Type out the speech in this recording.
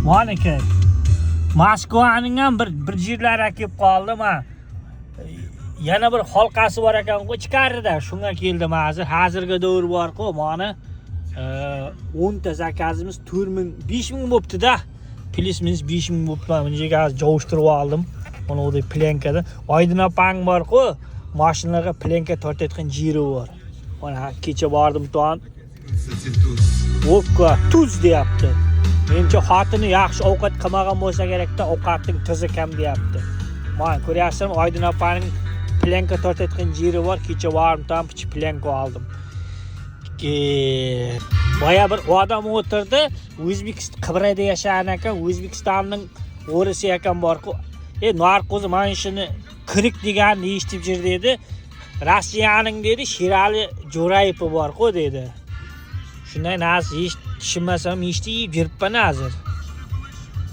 Maniki. Moskvaning ham bir yerlari kelib qoldi. Men yana bir halqasi bor ekan-ku ichkarida. Shunga keldim hozir. Hozirga davr bor-ku, mana 10 ta zakazimiz 4000, 5000 bo'pti-da. Plus minus 5000 bo'pti. Bunga hozir jovushtirib oldim. Mana o'da plankada. Oydin opang bor-ku, mashinalarga planka tortayotgan jiri bor. Mana kecha bordim to'an. O'qqa tuz deyapti. Menimcha xotini yaxshi ovqat qilmagan bo'lsa kerak-da, ovqatning tuzi kam deyapti. Mana ko'ryapsizmi, Oydin opaning planka tortayotgan jiri bor. Kecha bordim, tam pichi planka oldim. Boya bir odam o'tirdi, O'zbekiston Qibrayda yashagan ekan, O'zbekistonning o'risi ekan bor-ku. Narkoz mana shuni kirik deganni eshitib jir dedi. Rossiyaning dedi, Sherali Jo'rayev bor-ku dedi. Shunday narsa tushunmasam eshitib yuribman hozir.